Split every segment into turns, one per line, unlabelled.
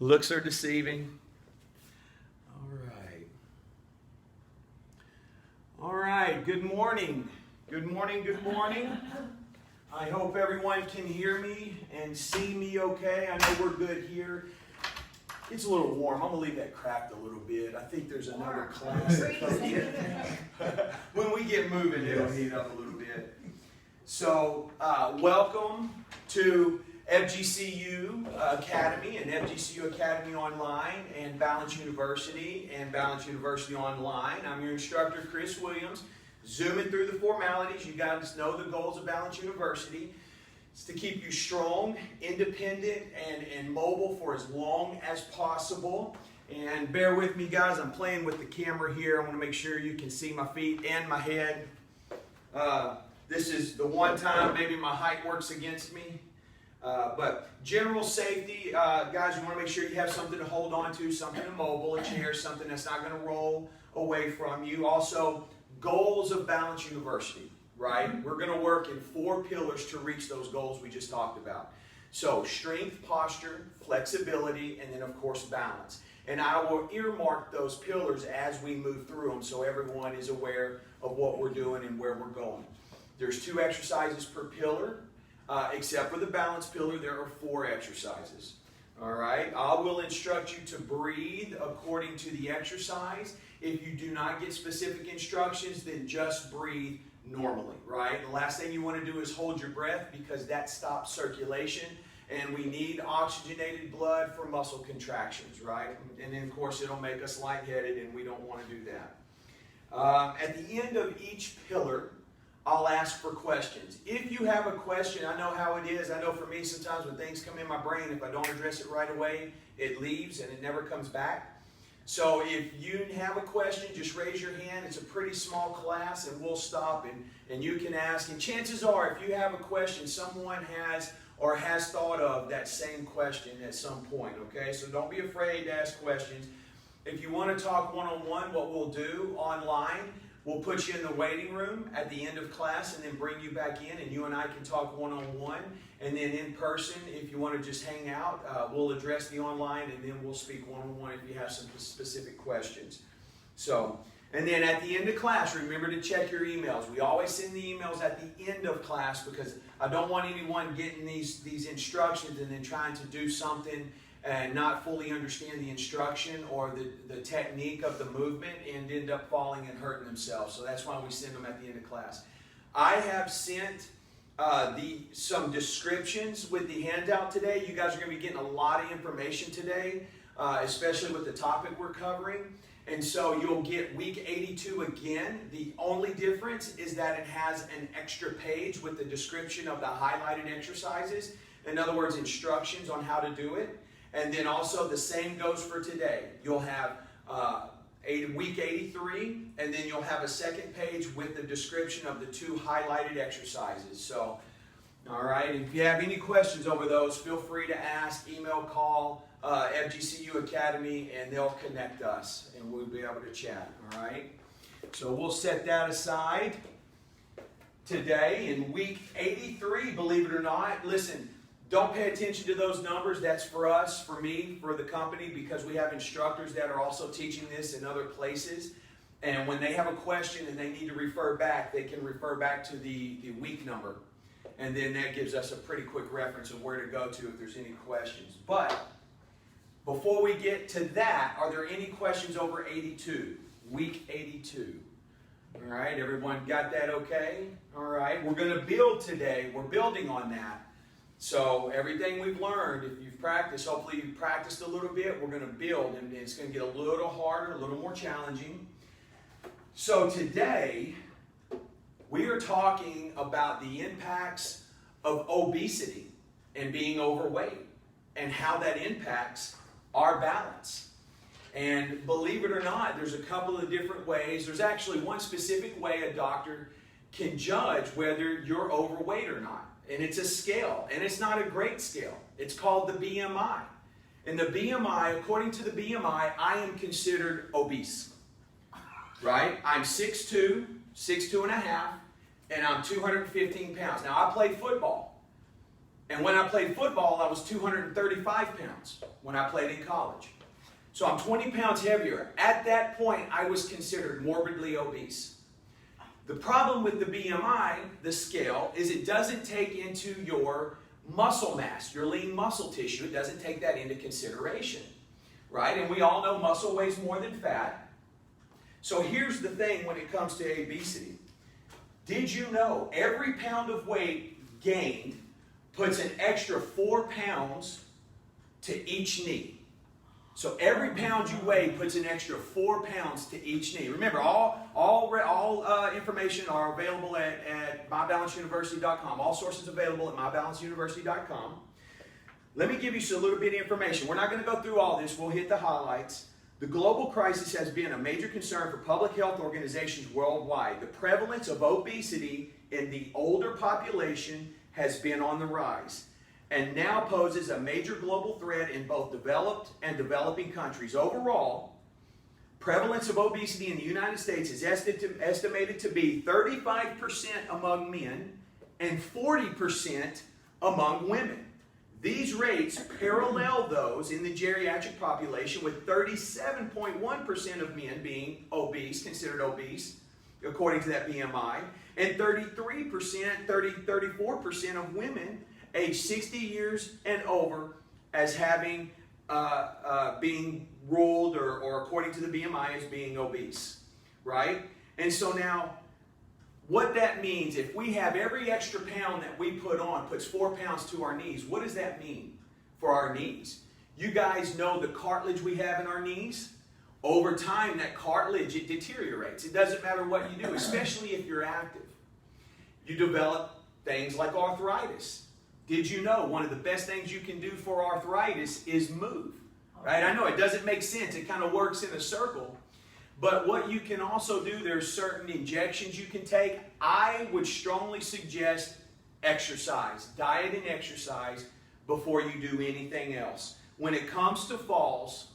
Looks are deceiving. All right. All right. Good morning. Good morning. Good morning. I hope everyone can hear me and see me okay. I know we're good here. It's a little warm. I'm going to leave that cracked a little bit. I think there's another class that comes in. When we get moving, it'll heat up a little bit. So, welcome to FGCU Academy and FGCU Academy Online and Balance University and Balance University Online. I'm your instructor, Chris Williams. Zooming through the formalities, you guys know the goals of Balance University. It's to keep you strong, independent, and mobile for as long as possible. And bear with me, guys. I'm playing with the camera here. I want to make sure you can see my feet and my head. This is the one time maybe my height works against me. But general safety, guys, you want to make sure you have something to hold on to, something immobile, a chair, something that's not going to roll away from you. Also, goals of Balance University. Right? We're going to work in 4 pillars to reach those goals we just talked about. So, strength, posture, flexibility, and then, of course, balance. And I will earmark those pillars as we move through them so everyone is aware of what we're doing and where we're going. There's 2 exercises per pillar. Except for the balance pillar, there are 4 exercises. All right? I will instruct you to breathe according to the exercise. If you do not get specific instructions, then just breathe normally, right? The last thing you want to do is hold your breath because that stops circulation, and we need oxygenated blood for muscle contractions, right? And then, of course, it'll make us lightheaded, and we don't want to do that. At the end of each pillar, I'll ask for questions. If you have a question, I know how it is. I know for me, sometimes when things come in my brain, if I don't address it right away, it leaves and it never comes back. So if you have a question, just raise your hand. It's a pretty small class, and we'll stop and you can ask. And chances are, if you have a question, someone has or has thought of that same question at some point, okay? So don't be afraid to ask questions. If you want to talk one-on-one, what we'll do online, we'll put you in the waiting room at the end of class and then bring you back in, and you and I can talk one-on-one. And then in person, if you want to just hang out, we'll address the online, and then we'll speak one-on-one if you have some specific questions. So, and then at the end of class, remember to check your emails. We always send the emails at the end of class because I don't want anyone getting these instructions and then trying to do something and not fully understand the instruction or the technique of the movement and end up falling and hurting themselves. So that's why we send them at the end of class. I have sent some descriptions with the handout today. You guys are going to be getting a lot of information today, especially with the topic we're covering. And so you'll get week 82 again. The only difference is that it has an extra page with the description of the highlighted exercises. In other words, instructions on how to do it. And then also the same goes for today. You'll have week 83, and then you'll have a second page with the description of the 2 highlighted exercises. So, all right, if you have any questions over those, feel free to ask, email, call FGCU Academy, and they'll connect us, and we'll be able to chat, all right? So we'll set that aside today in week 83, believe it or not. Listen, don't pay attention to those numbers. That's for us, for me, for the company, because we have instructors that are also teaching this in other places. And when they have a question and they need to refer back, they can refer back to the week number. And then that gives us a pretty quick reference of where to go to if there's any questions. But before we get to that, are there any questions over 82? Week 82. All right, everyone got that okay? All right, we're going to build today. We're building on that. So everything we've learned, if you've practiced, hopefully you've practiced a little bit, we're going to build, and it's going to get a little harder, a little more challenging. So today, we are talking about the impacts of obesity and being overweight and how that impacts our balance. And believe it or not, there's a couple of different ways. There's actually one specific way a doctor can judge whether you're overweight or not. And it's a scale, and it's not a great scale. It's called the BMI. And the BMI, according to the BMI, I am considered obese, right? I'm 6'2", 6'2 and a half, and I'm 215 pounds. Now, I play football, And when I played football, I was 235 pounds when I played in college. So I'm 20 pounds heavier. At that point, I was considered morbidly obese. The problem with the BMI, the scale, is it doesn't take into your muscle mass, your lean muscle tissue. It doesn't take that into consideration, right? And we all know muscle weighs more than fat. So here's the thing when it comes to obesity. Did you know every pound of weight gained puts an extra 4 pounds to each knee? So every pound you weigh puts an extra 4 pounds to each knee. Remember, all information are available at mybalanceuniversity.com. All sources available at mybalanceuniversity.com. Let me give you a little bit of information. We're not going to go through all this. We'll hit the highlights. The global crisis has been a major concern for public health organizations worldwide. The prevalence of obesity in the older population has been on the rise and now poses a major global threat in both developed and developing countries. Overall, prevalence of obesity in the United States is estimated to be 35% among men and 40% among women. These rates parallel those in the geriatric population, with 37.1% of men being obese, considered obese, according to that BMI, and 34% of women aged 60 years and over as having being ruled or according to the BMI as being obese, right? And so now, what that means, if we have every extra pound that we put on puts 4 pounds to our knees, what does that mean for our knees? You guys know the cartilage we have in our knees? Over time, that cartilage, it deteriorates. It doesn't matter what you do, especially if you're active. You develop things like arthritis. Did you know one of the best things you can do for arthritis is move? Right? I know it doesn't make sense. It kind of works in a circle. But what you can also do, there's certain injections you can take. I would strongly suggest exercise, diet and exercise before you do anything else. When it comes to falls,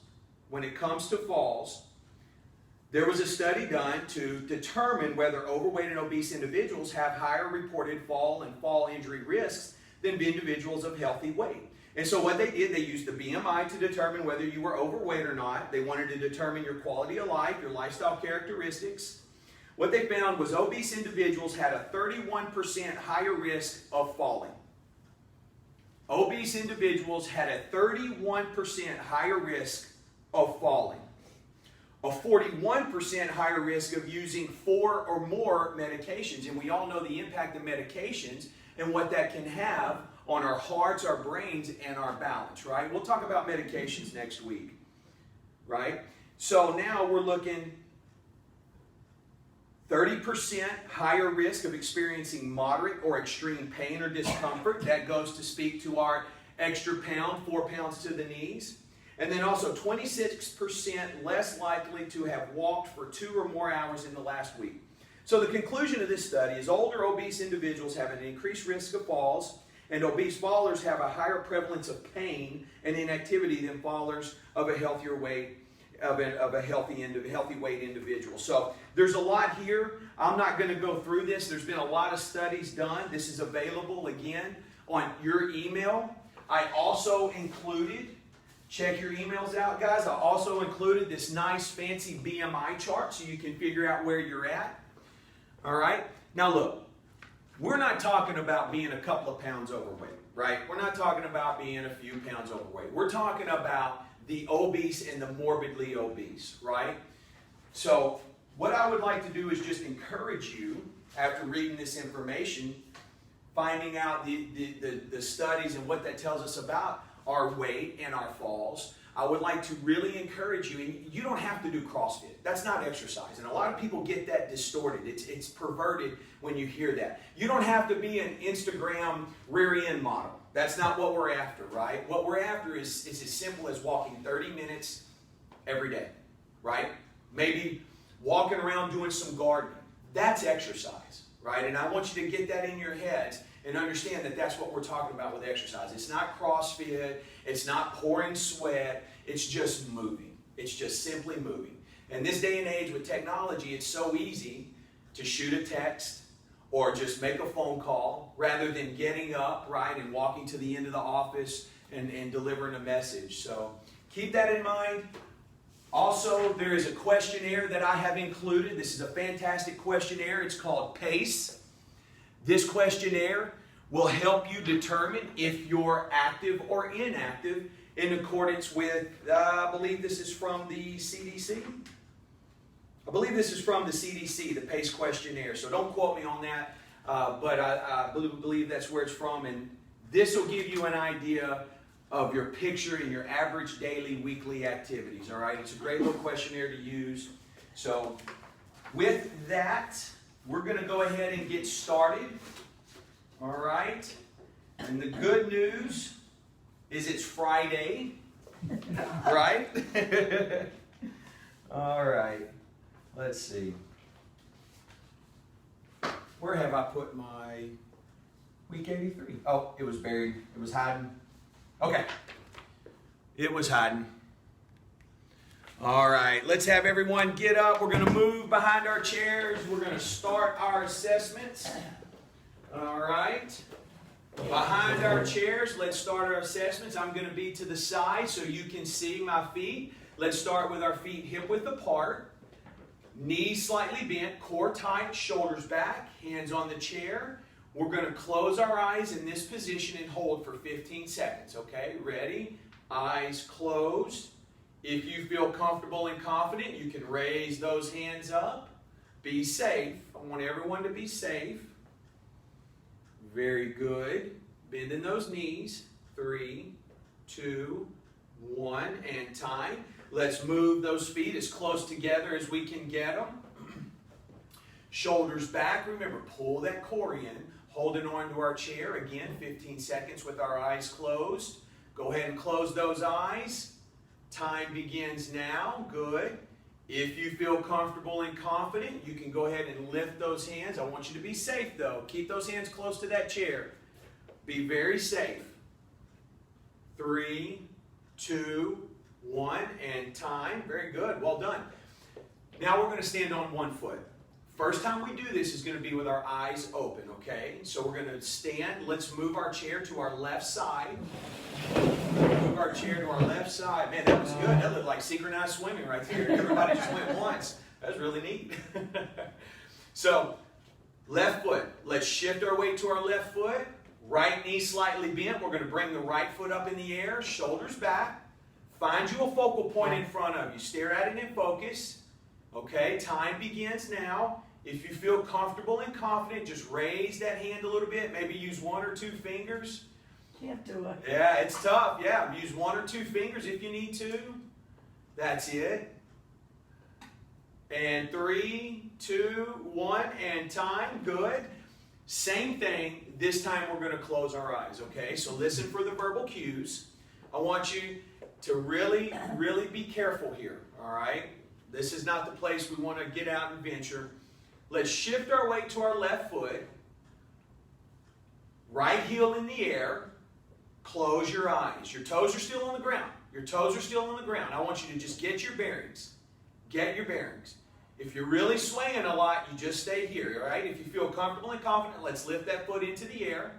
there was a study done to determine whether overweight and obese individuals have higher reported fall and fall injury risks than individuals of healthy weight. And so what they did, they used the BMI to determine whether you were overweight or not. They wanted to determine your quality of life, your lifestyle characteristics. What they found was obese individuals had a 31% higher risk of falling. Obese individuals had a 31% higher risk of falling. A 41% higher risk of using 4 or more medications. And we all know the impact of medications and what that can have on our hearts, our brains, and our balance, right? We'll talk about medications next week, right? So now we're looking 30% higher risk of experiencing moderate or extreme pain or discomfort. That goes to speak to our extra pound, 4 pounds to the knees. And then also 26% less likely to have walked for 2 or more hours in the last week. So the conclusion of this study is older obese individuals have an increased risk of falls, and obese fallers have a higher prevalence of pain and inactivity than fallers of a healthier weight, of a healthy weight individual. So there's a lot here. I'm not going to go through this. There's been a lot of studies done. This is available again on your email. I also included, check your emails out, guys. I also included this nice fancy BMI chart so you can figure out where you're at. All right. Now look. We're not talking about being a couple of pounds overweight, right? We're not talking about being a few pounds overweight. We're talking about the obese and the morbidly obese, right? So what I would like to do is just encourage you, after reading this information, finding out the studies and what that tells us about our weight and our falls, I would like to really encourage you, and you don't have to do CrossFit. That's not exercise. And a lot of people get that distorted. It's perverted when you hear that. You don't have to be an Instagram rear end model. That's not what we're after, right? What we're after is as simple as walking 30 minutes every day, right? Maybe walking around doing some gardening. That's exercise, right? And I want you to get that in your heads and understand that that's what we're talking about with exercise. It's not CrossFit. It's not pouring sweat. It's just moving. It's just simply moving. In this day and age with technology, it's so easy to shoot a text or just make a phone call rather than getting up, right, and walking to the end of the office and delivering a message. So keep that in mind. Also, there is a questionnaire that I have included. This is a fantastic questionnaire. It's called PACE. This questionnaire will help you determine if you're active or inactive in accordance with, I believe this is from the CDC. I believe this is from the CDC, the PACE questionnaire. So don't quote me on that, but I believe that's where it's from. And this will give you an idea of your picture and your average daily, weekly activities. All right, it's a great little questionnaire to use. So with that, we're going to go ahead and get started. All right, and the good news is it's Friday, right? All right, let's see. Where have I put my week 83? Oh, it was buried. It was hiding. Okay, it was hiding. All right, let's have everyone get up. We're going to move behind our chairs. We're going to start our assessments. All right, behind our chairs, let's start our assessments. I'm going to be to the side so you can see my feet. Let's start with our feet hip width apart, knees slightly bent, core tight, shoulders back, hands on the chair. We're going to close our eyes in this position and hold for 15 seconds, okay? Ready? Eyes closed. If you feel comfortable and confident, you can raise those hands up. Be safe. I want everyone to be safe. Very good. Bending those knees. 3, 2, 1, and time. Let's move those feet as close together as we can get them. Shoulders back. Remember, pull that core in. Holding on to our chair, again, 15 seconds with our eyes closed. Go ahead and close those eyes. Time begins now. Good. If you feel comfortable and confident, you can go ahead and lift those hands. I want you to be safe, though. Keep those hands close to that chair. Be very safe. 3, 2, 1, and time. Very good. Well done. Now we're going to stand on one foot. First time we do this is going to be with our eyes open, okay? So we're going to stand. Let's move our chair to our left side. Move our chair to our left side. Man, that was good. That looked like synchronized swimming right there. Everybody just went once. That was really neat. So, left foot. Let's shift our weight to our left foot. Right knee slightly bent. We're going to bring the right foot up in the air. Shoulders back. Find you a focal point in front of you. Stare at it and focus. Okay, time begins now. If you feel comfortable and confident, just raise that hand a little bit. Maybe use 1 or 2 fingers.
Can't do it.
Yeah, it's tough. Yeah, use 1 or 2 fingers if you need to. That's it. And 3, 2, 1, and time. Good. Same thing. This time we're going to close our eyes, okay? So listen for the verbal cues. I want you to really, really be careful here, all right? This is not the place we want to get out and venture. Let's shift our weight to our left foot. Right heel in the air. Close your eyes. Your toes are still on the ground. Your toes are still on the ground. I want you to just get your bearings. Get your bearings. If you're really swaying a lot, you just stay here, all right? If you feel comfortable and confident, let's lift that foot into the air.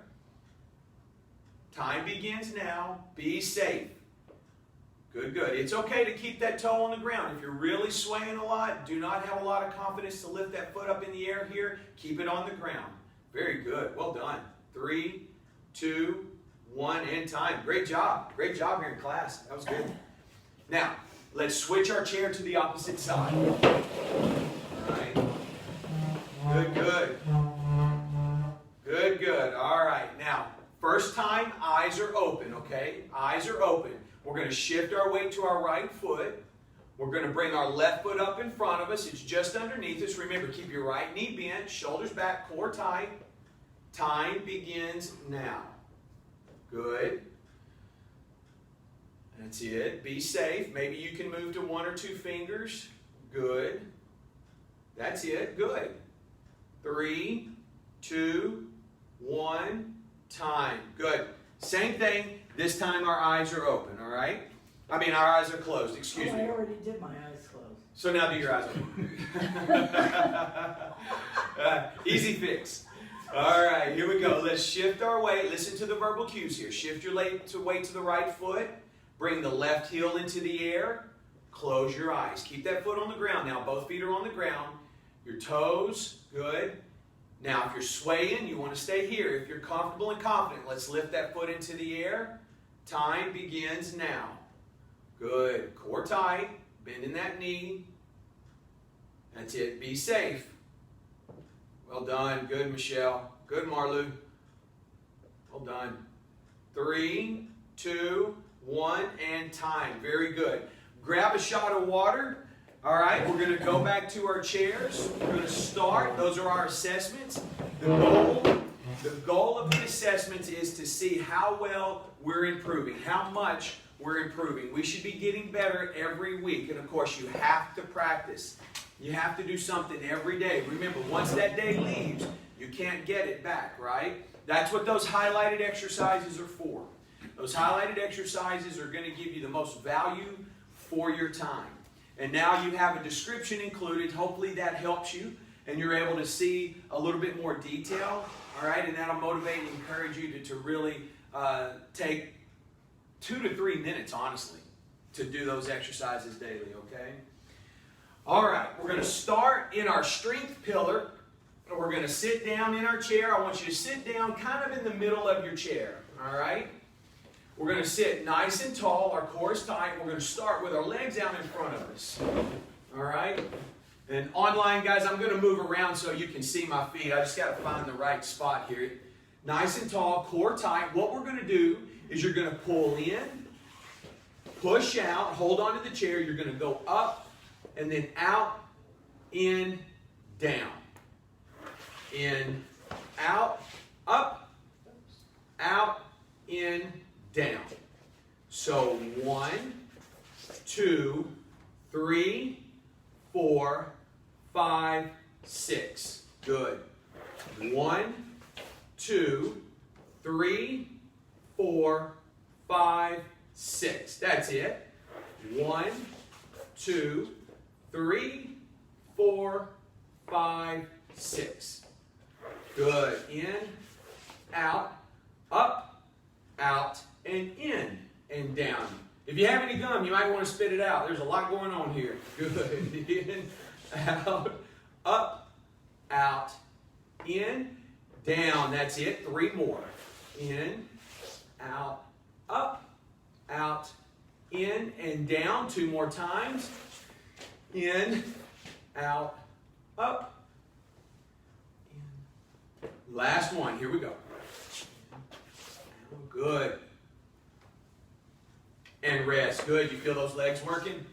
Time begins now. Be safe. Good, good. It's okay to keep that toe on the ground. If you're really swaying a lot, do not have a lot of confidence to lift that foot up in the air here. Keep it on the ground. Very good. Well done. 3, 2, 1, and time. Great job. Great job here in class. That was good. Now, let's switch our chair to the opposite side. All right. Good, good. Good, good. All right. Now, first time, eyes are open, okay? Eyes are open. We're going to shift our weight to our right foot. We're going to bring our left foot up in front of us. It's just underneath us. Remember, keep your right knee bent, shoulders back, core tight. Time begins now. Good. That's it. Be safe. Maybe you can move to 1 or 2 fingers. Good. That's it. Good. 3, 2, 1, time. Good. Same thing. This time our eyes are open, all right? I mean, our eyes are closed, excuse me.
I already did my eyes closed.
So now do your eyes open. Easy fix. All right, here we go. Let's shift our weight. Listen to the verbal cues here. Shift your weight to the right foot. Bring the left heel into the air. Close your eyes. Keep that foot on the ground now. Both feet are on the ground. Your toes, good. Now, if you're swaying, you want to stay here. If you're comfortable and confident, let's lift that foot into the air. Time begins now. Good. Core tight. Bending that knee. That's it. Be safe. Well done. Good, Michelle. Good, Marlu. Well done. 3, 2, 1, and time. Very good. Grab a shot of water. All right, we're going to go back to our chairs. We're going to start. Those are our assessments. The goal of the assessments is to see how well we're improving, how much we're improving. We should be getting better every week. And of course, you have to practice. You have to do something every day. Remember, once that day leaves, you can't get it back, right? That's what those highlighted exercises are for. Those highlighted exercises are going to give you the most value for your time. And now you have a description included. Hopefully that helps you and you're able to see a little bit more detail. All right, and that'll motivate and encourage you to really take 2 to 3 minutes, honestly, to do those exercises daily, okay? All right, we're going to start in our strength pillar. We're going to sit down in our chair. I want you to sit down kind of in the middle of your chair, all right? We're going to sit nice and tall. Our core is tight. We're going to start with our legs out in front of us, all right? And online, guys, I'm going to move around so you can see my feet. I just got to find the right spot here. Nice and tall, core tight. What we're going to do is you're going to pull in, push out, hold on to the chair. You're going to go up, and then out, in, down. In, out, up, out, in, down. So 1, 2, 3, 4, 5, 6. Good. 1, 2, 3, 4, 5, 6. That's it. 1, 2, 3, 4, 5, 6. Good. In, out, up, out, and in, and down. If you have any gum, you might want to spit it out. There's a lot going on here. Good. In, out, up, out, in, down. That's it. 3 more. In, out, up, out, in, and down. 2 more times. In, out, up, in. Last one. Here we go. Good. And rest. Good. You feel those legs working?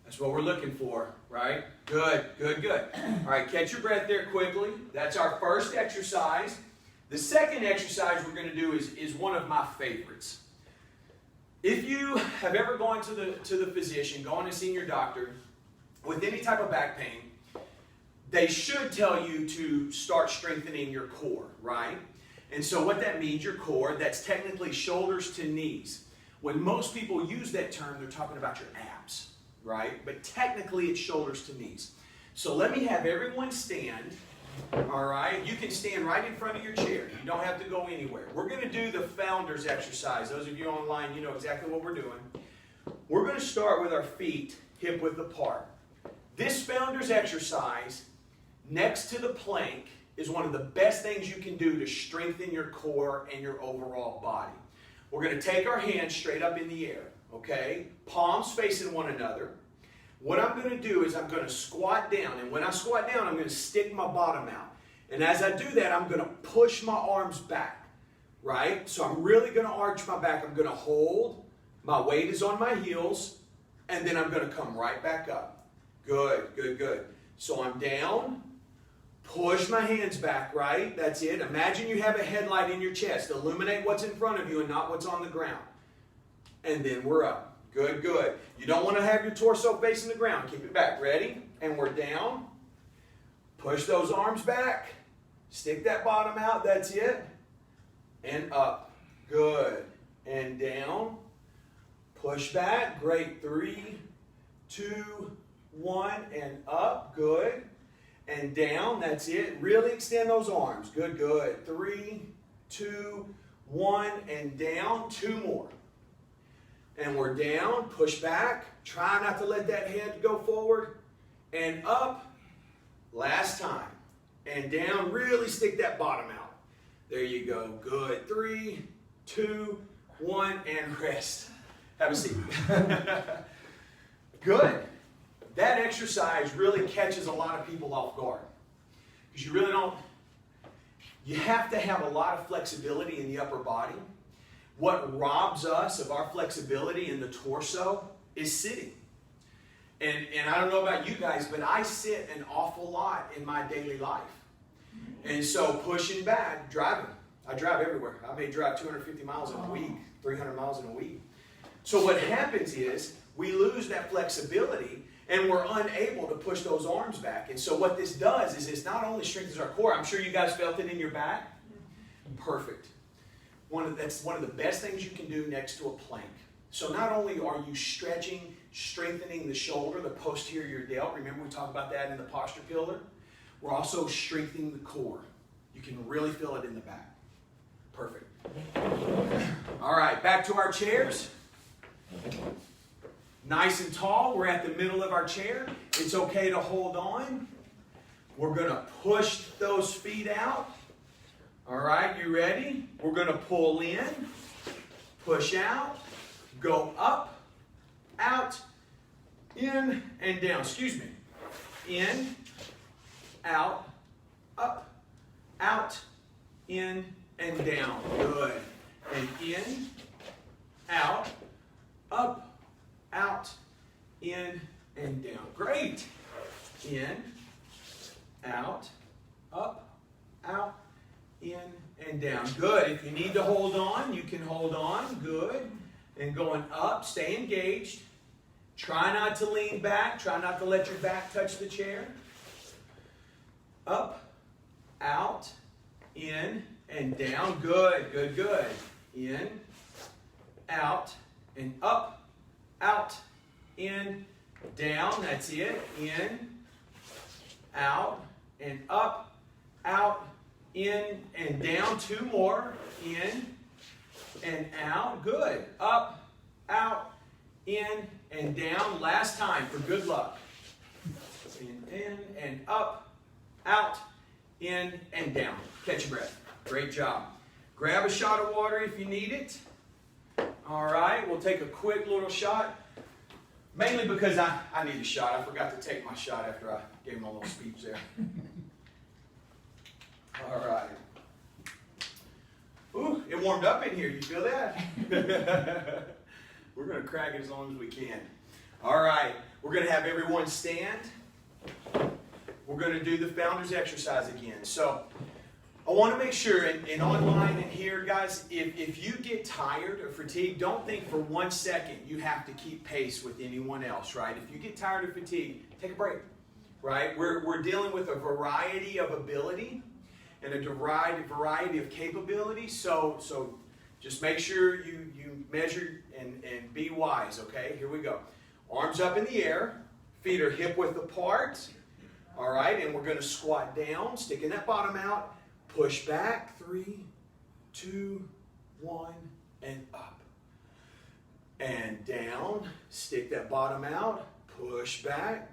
That's what we're looking for, right? Good, good, good. All right, catch your breath there quickly. That's our first exercise. The second exercise we're going to do is one of my favorites. If you have ever gone to the physician, gone and seen your doctor with any type of back pain, they should tell you to start strengthening your core, right? And so what that means, your core, that's technically shoulders to knees. When most people use that term, they're talking about your abs, right? But technically it's shoulders to knees. So let me have everyone stand, all right? You can stand right in front of your chair. You don't have to go anywhere. We're going to do the founder's exercise. Those of you online, you know exactly what we're doing. We're going to start with our feet hip width apart. This founder's exercise, next to the plank, is one of the best things you can do to strengthen your core and your overall body. We're going to take our hands straight up in the air, okay? Palms facing one another. What I'm going to do is I'm going to squat down, and when I squat down, I'm going to stick my bottom out. And as I do that, I'm going to push my arms back, right? So I'm really going to arch my back. I'm going to hold. My weight is on my heels, and then I'm going to come right back up. Good, good, good. So I'm down. Push my hands back, right? That's it. Imagine you have a headlight in your chest. Illuminate what's in front of you and not what's on the ground. And then we're up. Good, good. You don't want to have your torso facing the ground. Keep it back. Ready? And we're down. Push those arms back. Stick that bottom out. That's it. And up. Good. And down. Push back. Great. 3, 2, 1. And up. Good. and down. That's it. Really extend those arms. Good, good. 3, 2, 1, and down. 2 more. And we're down. Push back. Try not to let that head go forward. And up. Last time. And down. Really stick that bottom out. There you go. Good. 3, 2, 1, and rest. Have a seat. Good. That exercise really catches a lot of people off guard. Because you really don't, you have to have a lot of flexibility in the upper body. What robs us of our flexibility in the torso is sitting. And I don't know about you guys, but I sit an awful lot in my daily life. And so pushing back, driving. I drive everywhere. I may drive 250 miles in a week, 300 miles in a week. So what happens is we lose that flexibility and we're unable to push those arms back. And so what this does is it not only strengthens our core. I'm sure you guys felt it in your back. Perfect. That's one of the best things you can do next to a plank. So not only are you stretching, strengthening the shoulder, the posterior delt. Remember we talked about that in the posture pillar. We're also strengthening the core. You can really feel it in the back. Perfect. All right, back to our chairs. Nice and tall. We're at the middle of our chair. It's okay to hold on. We're going to push those feet out. All right, you ready? We're going to pull in, push out, go up, out, in, and down. Excuse me. In, out, up, out, in, and down. Good. And in, out, up, out, in, and down. Great. In, out, up, out, in, and down. Good. If you need to hold on, you can hold on. Good. And going up, stay engaged. Try not to lean back. Try not to let your back touch the chair. Up, out, in, and down. Good, good, good. In, out, and up, out, in, down. That's it. In, out, and up, out, in, and down. 2 more. In, and out. Good. Up, out, in, and down. Last time for good luck. In, and up, out, in, and down. Catch your breath. Great job. Grab a shot of water if you need it. All right, we'll take a quick little shot. Mainly because I need a shot. I forgot to take my shot after I gave my little speech there. All right. Ooh, it warmed up in here. You feel that? We're going to crack it as long as we can. All right. We're going to have everyone stand. We're going to do the founder's exercise again. So I want to make sure, and online and here, guys, if you get tired or fatigued, don't think for 1 second you have to keep pace with anyone else, right? If you get tired or fatigued, take a break, right? We're dealing with a variety of ability and a variety of capability, so just make sure you measure and be wise, okay? Here we go. Arms up in the air, feet are hip width apart, all right? And we're going to squat down, sticking that bottom out, push back, 3, 2, 1, and up. And down, stick that bottom out, push back,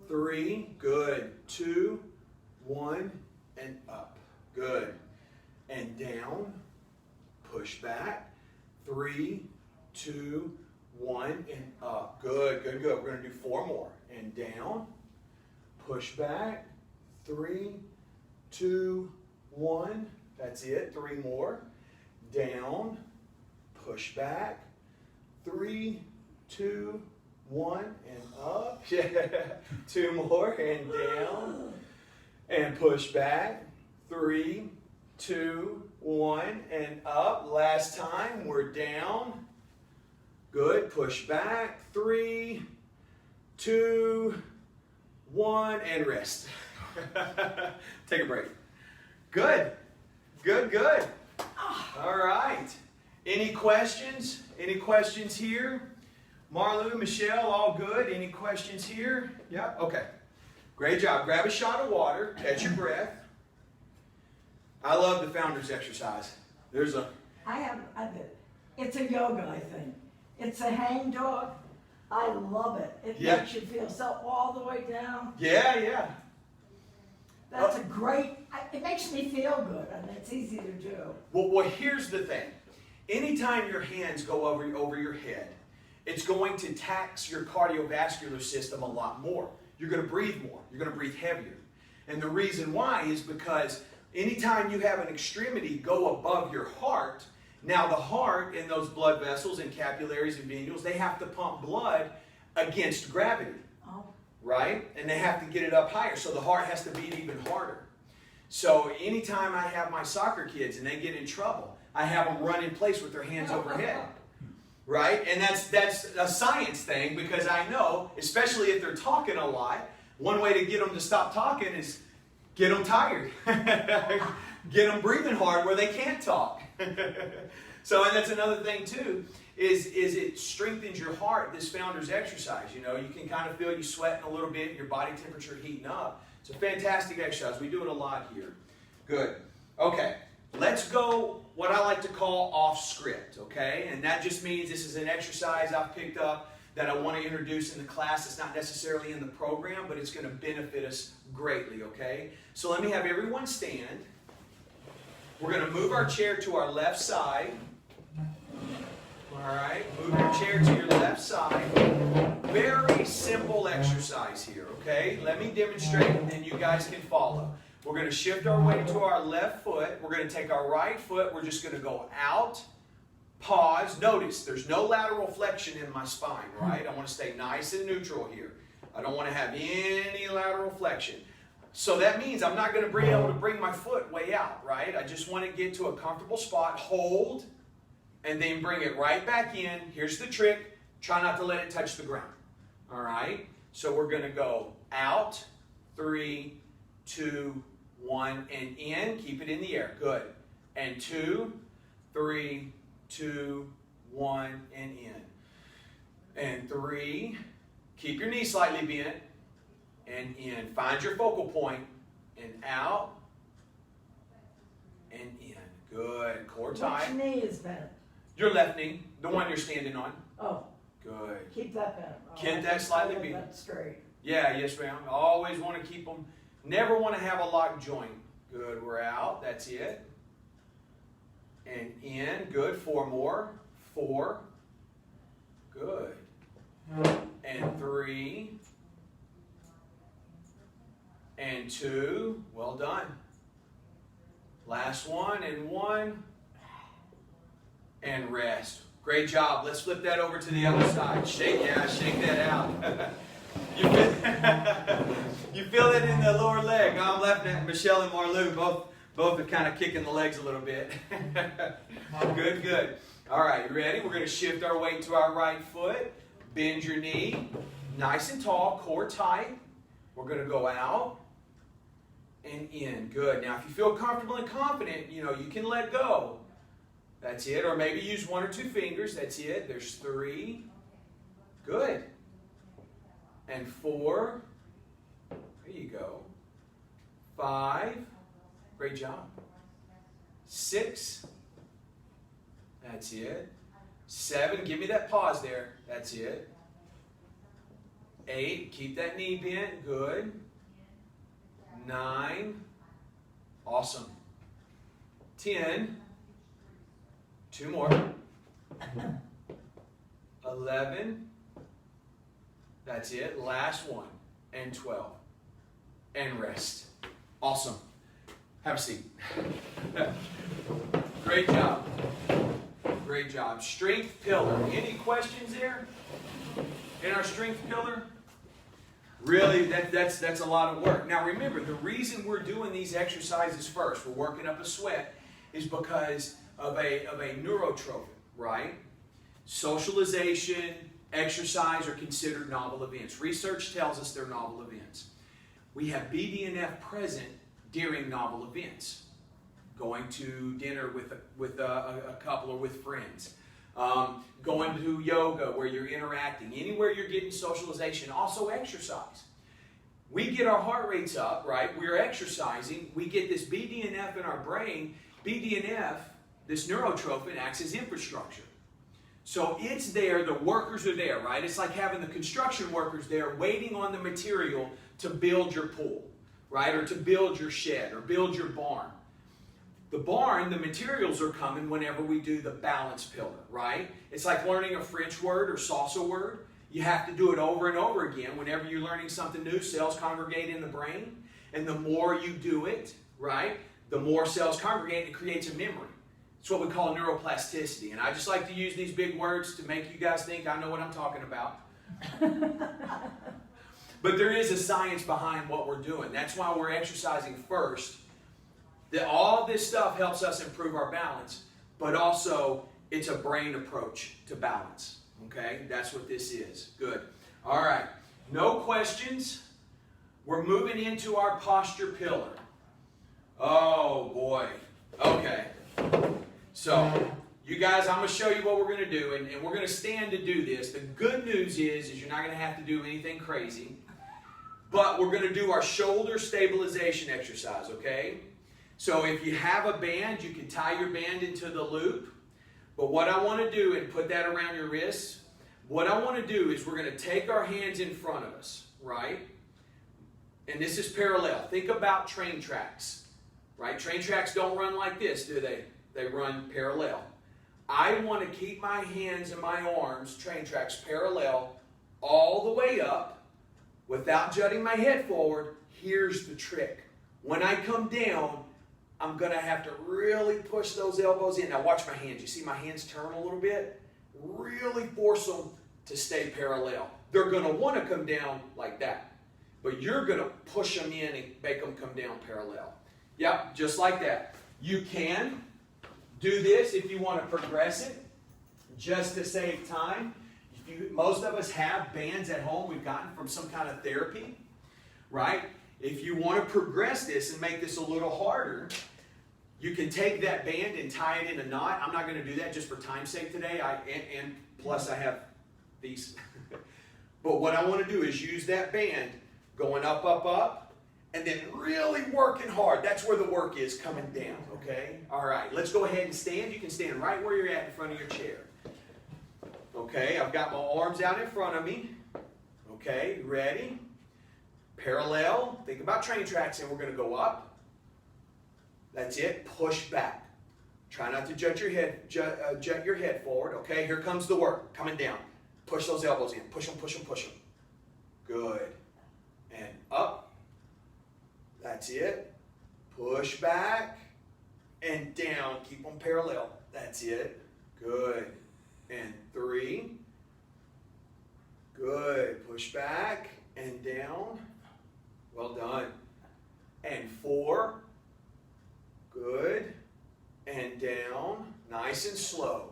3, good, 2, 1, and up. Good. And down, push back, 3, 2, 1, and up. Good, good, good. We're going to do 4 more. And down, push back, 3, 2, 1. That's it. 3 more. Down, push back, 3, 2, 1, and up. 2 more, and down, and push back, 3, 2, 1, and up. Last time, we're down. Good. Push back, 3, 2, 1, and rest. Take a break. Good. Good, good. All right. Any questions? Any questions here? Marlou, Michelle, all good? Any questions here? Yeah? Okay. Great job. Grab a shot of water. Catch your breath. I love the founder's exercise.
It's a yoga, I think. It's a hang dog. I love it. It
Yeah.
makes you feel so all the way down.
Yeah.
That's a great, it makes me feel good, and it's easy to do.
Well, here's the thing. Anytime your hands go over your head, it's going to tax your cardiovascular system a lot more. You're going to breathe more. You're going to breathe heavier. And the reason why is because anytime you have an extremity go above your heart, now the heart and those blood vessels and capillaries and venules, they have to pump blood against gravity.
Oh.
Right? And they have to get it up higher. So the heart has to beat even harder. So anytime I have my soccer kids and they get in trouble, I have them run in place with their hands overhead. Right? And that's a science thing, because I know, especially if they're talking a lot, one way to get them to stop talking is get them tired. Get them breathing hard where they can't talk. So, and that's another thing too, is it strengthens your heart, this founder's exercise. You know, you can kind of feel you sweating a little bit, your body temperature heating up. It's a fantastic exercise. We do it a lot here. Good. Okay, let's go what I like to call off script, okay? And that just means this is an exercise I've picked up that I want to introduce in the class. It's not necessarily in the program, but it's going to benefit us greatly, okay? So let me have everyone stand. We're going to move our chair to our left side. All right, move your chair to your left side. Very simple exercise here, okay? Let me demonstrate and then you guys can follow. We're going to shift our weight to our left foot. We're going to take our right foot. We're just going to go out, pause. Notice there's no lateral flexion in my spine, right? I want to stay nice and neutral here. I don't want to have any lateral flexion. So that means I'm not going to be able to bring my foot way out, right? I just want to get to a comfortable spot, hold, and then bring it right back in. Here's the trick. Try not to let it touch the ground. All right? So we're going to go out, 3, 2, 1, and in. Keep it in the air. Good. And 2, 3, 2, 1, and in. And 3. Keep your knee slightly bent. And in. Find your focal point. And out. And in. Good. Core tight.
Which knee is bent?
Your left knee. The one you're standing on.
Oh.
Good.
Keep that bent.
Keep that slightly bent.
That's straight.
Yeah, yes ma'am. Always want to keep them. Never want to have a locked joint. Good. We're out. That's it. And in. Good. 4 more. 4. Good. And 3. And 2. Well done. Last one. And 1. And rest. Great job. Let's flip that over to the other side. Shake that out. You feel it in the lower leg. I'm left hand. Michelle and Marlou both are kind of kicking the legs a little bit. Good. All right, you ready? We're going to shift our weight to our right foot. Bend your knee. Nice and tall. Core tight. We're going to go out and in. Good. Now, if you feel comfortable and confident, you can let go. That's it. Or maybe use 1 or 2 fingers. That's it. There's 3. Good. And 4. There you go. 5. Great job. 6. That's it. 7. Give me that pause there. That's it. 8. Keep that knee bent. Good. 9. Awesome. 10. 2 more. 11. That's it. Last one. And 12. And rest. Awesome. Have a seat. Great job. Great job. Strength pillar. Any questions there? In our strength pillar? Really, that's a lot of work. Now remember, the reason we're doing these exercises first, we're working up a sweat, is because of a neurotrophic, right? Socialization, exercise are considered novel events. Research tells us they're novel events. We have BDNF present during novel events. Going to dinner with a couple or with friends. Going to yoga where you're interacting. Anywhere you're getting socialization. Also exercise. we get our heart rates up, right? We're exercising. We get this BDNF in our brain. BDNF, this neurotrophin, acts as infrastructure. So it's there, the workers are there, right? It's like having the construction workers there waiting on the material to build your pool, right? Or to build your shed or build your barn. The barn, the materials are coming whenever we do the balance pillar, right? It's like learning a French word or salsa word. You have to do it over and over again. Whenever you're learning something new, cells congregate in the brain. And the more you do it, right, the more cells congregate and it creates a memory. It's what we call neuroplasticity. And I just like to use these big words to make you guys think I know what I'm talking about. But there is a science behind what we're doing. That's why we're exercising first. That all this stuff helps us improve our balance, but also it's a brain approach to balance. Okay, that's what this is. Good. All right. No questions. We're moving into our posture pillar. Oh boy. Okay. So, you guys, I'm going to show you what we're going to do, and we're going to stand to do this. The good news is you're not going to have to do anything crazy, but we're going to do our shoulder stabilization exercise, okay? So if you have a band, you can tie your band into the loop. But what I want to do, and put that around your wrists, what I want to do is we're going to take our hands in front of us, right? And this is parallel. Think about train tracks, right? Train tracks don't run like this, do they? They run parallel. I want to keep my hands and my arms, train tracks, parallel all the way up without jutting my head forward. Here's the trick. When I come down, I'm going to have to really push those elbows in. Now watch my hands. You see my hands turn a little bit? Really force them to stay parallel. They're going to want to come down like that. But you're going to push them in and make them come down parallel. Yep, just like that. You can do this if you want to progress it, just to save time. Most of us have bands at home we've gotten from some kind of therapy, right? If you want to progress this and make this a little harder, you can take that band and tie it in a knot. I'm not going to do that just for time's sake today. And plus I have these. But what I want to do is use that band going up, up, up, and then really working hard. That's where the work is, coming down, okay? All right, let's go ahead and stand. You can stand right where you're at in front of your chair. Okay, I've got my arms out in front of me. Okay, ready? Parallel. Think about train tracks, and we're going to go up. That's it. Push back. Try not to jut your head forward. Okay, here comes the work. Coming down. Push those elbows in. Push them, push them, push them. Good. And up. That's it. Push back and down. Keep them parallel. That's it. Good. And 3. Good. Push back and down. Well done. And 4. Good. And down. Nice and slow.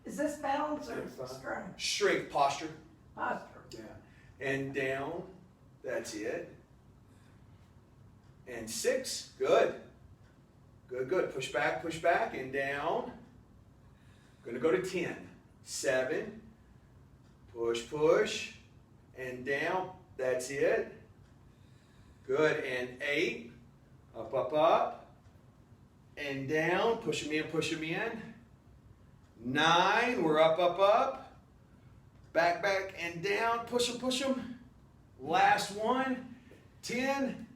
Is this balance or strength?
Strength posture.
Posture.
Yeah. And down. That's it. And 6. Good. Good, good. Push back, and down. Going to go to 10. 7. Push, push, and down. That's it. Good. And 8. Up, up, up. And down. Push them in, push them in. 9. We're up, up, up. Back, back, and down. Push them, push them. Last one. 10.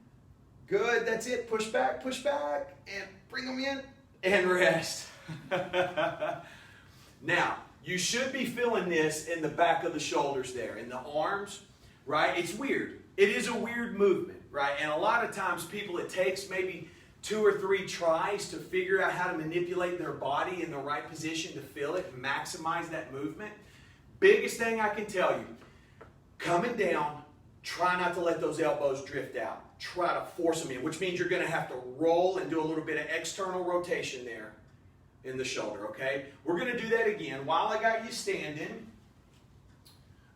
Good. That's it. Push back, and bring them in. And rest. Now, you should be feeling this in the back of the shoulders there, in the arms, right? It's weird. It is a weird movement, right? And a lot of times people, it takes maybe 2 or 3 tries to figure out how to manipulate their body in the right position to feel it, maximize that movement. Biggest thing I can tell you, coming down, try not to let those elbows drift out. Try to force them in, which means you're going to have to roll and do a little bit of external rotation there in the shoulder, okay? We're going to do that again while I got you standing.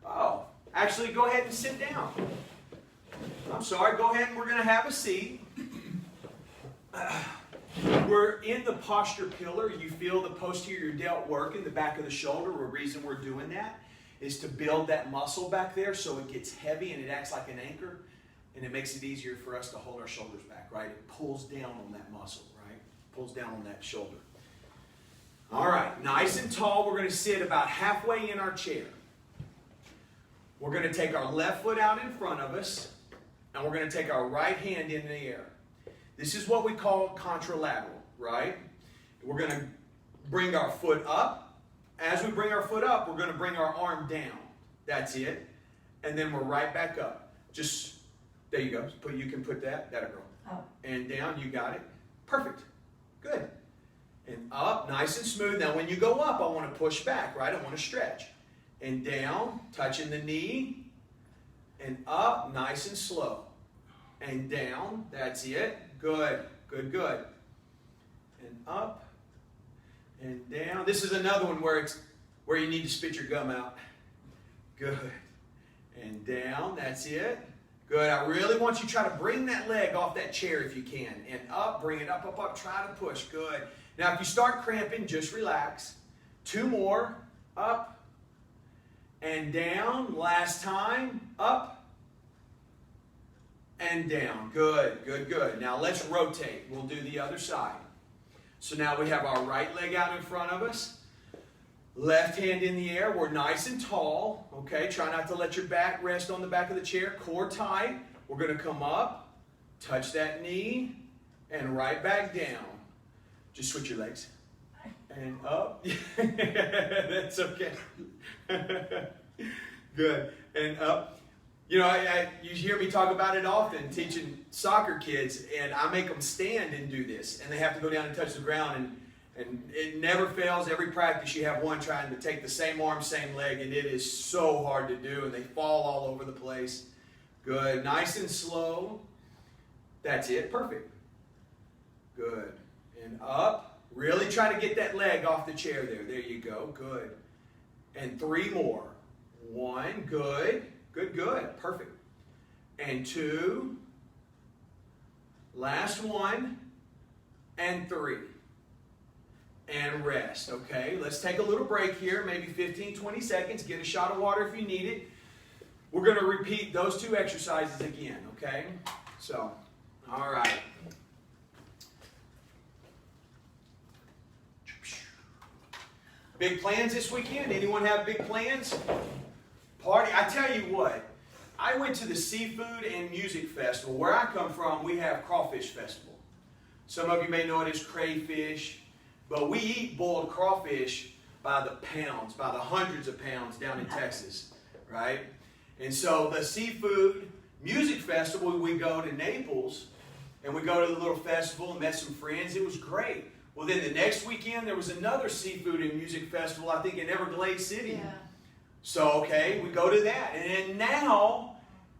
Oh, actually, go ahead and sit down. I'm sorry, go ahead and we're going to have a seat. We're in the posture pillar. You feel the posterior delt work in the back of the shoulder. The reason we're doing that is to build that muscle back there so it gets heavy and it acts like an anchor. and it makes it easier for us to hold our shoulders back, right? It pulls down on that muscle, right? Pulls down on that shoulder. All right, nice and tall. We're going to sit about halfway in our chair. We're going to take our left foot out in front of us, and we're going to take our right hand in the air. This is what we call contralateral, right? We're going to bring our foot up. As we bring our foot up, we're going to bring our arm down. That's it. And then we're right back up. Just, there you go. You can put that. That'll go.
Oh.
And down, you got it. Perfect. Good. And up, nice and smooth. Now when you go up, I want to push back, right? I want to stretch. And down, touching the knee. And up, nice and slow. And down, that's it. Good, good, good. And up, and down. This is another one where you need to spit your gum out. Good. And down, that's it. Good. I really want you to try to bring that leg off that chair if you can. And up, bring it up, up, up. Try to push. Good. Now if you start cramping, just relax. 2 more. Up and down. Last time. Up and down. Good, good, good. Now let's rotate. We'll do the other side. So now we have our right leg out in front of us. Left hand in the air. We're nice and tall. Okay, try not to let your back rest on the back of the chair. Core tight. We're going to come up, touch that knee, and right back down. Just switch your legs. And up. That's okay. Good. And up. You know, you hear me talk about it often, teaching soccer kids, and I make them stand and do this. And they have to go down and touch the ground, and it never fails. Every practice you have one trying to take the same arm, same leg, and it is so hard to do, and they fall all over the place. Good. Nice and slow. That's it. Perfect. Good. And up. Really try to get that leg off the chair there. There you go. Good. And 3 more. 1. Good. Good, good. Perfect. And 2. Last 1. And 3. And rest. Okay, let's take a little break here, maybe 15, 20 seconds. Get a shot of water if you need it. We're going to repeat those 2 exercises again, okay? So, all right. Big plans this weekend? Anyone have big plans? Party? I tell you what, I went to the Seafood and Music Festival. Where I come from, we have Crawfish Festival. Some of you may know it as crayfish, but we eat boiled crawfish by the pounds, by the hundreds of pounds down in Texas, right? And so the Seafood Music Festival, we go to Naples, and we go to the little festival and met some friends. It was great. Well, then the next weekend, there was another Seafood and Music Festival, I think in Everglades City. Yeah. So, okay, we go to that. And then now,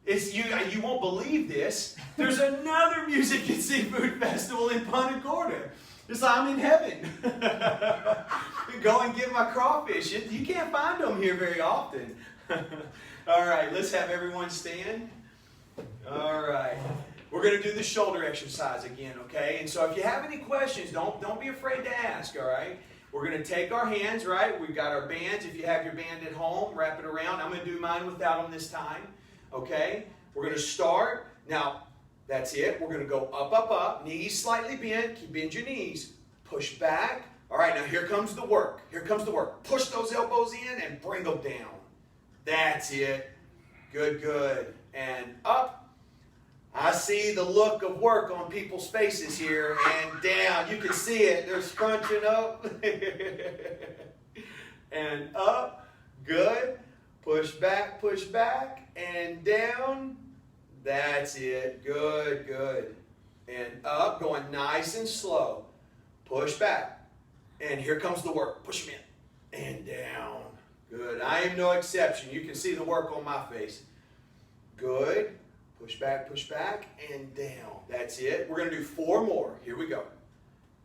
you won't believe this, there's another Music and Seafood Festival in Punta Gorda. It's like I'm in heaven. Go and get my crawfish. You can't find them here very often. All right, let's have everyone stand. All right. We're going to do the shoulder exercise again, okay? And so if you have any questions, don't be afraid to ask, all right? We're going to take our hands, right? We've got our bands. If you have your band at home, wrap it around. I'm going to do mine without them this time, okay? We're going to start. Now, that's it. We're going to go up, up, up. Knees slightly bent. Bend your knees. Push back. All right, now here comes the work. Here comes the work. Push those elbows in and bring them down. That's it. Good, good. And up. I see the look of work on people's faces here, and down. You can see it. They're scrunching up. And up. Good. Push back, and down. That's it. Good, good. And up, going nice and slow. Push back. And here comes the work. Push them in. And down. Good. I am no exception. You can see the work on my face. Good. Push back, and down. That's it. We're going to do 4 more. Here we go.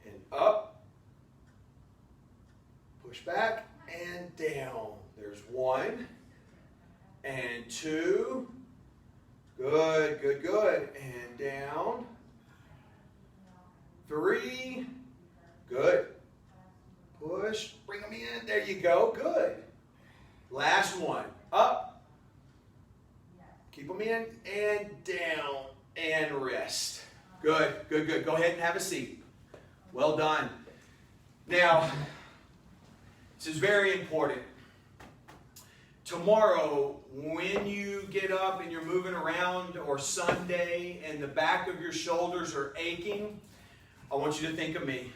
And up. Push back, and down. There's 1. And 2. Good, good, good. And down. 3. Good. Push. Bring them in. There you go. Good. Last one. Up. Keep them in and down and rest. Good, good, good. Go ahead and have a seat. Well done. Now, this is very important. Tomorrow, when you get up and you're moving around, or Sunday and the back of your shoulders are aching, I want you to think of me.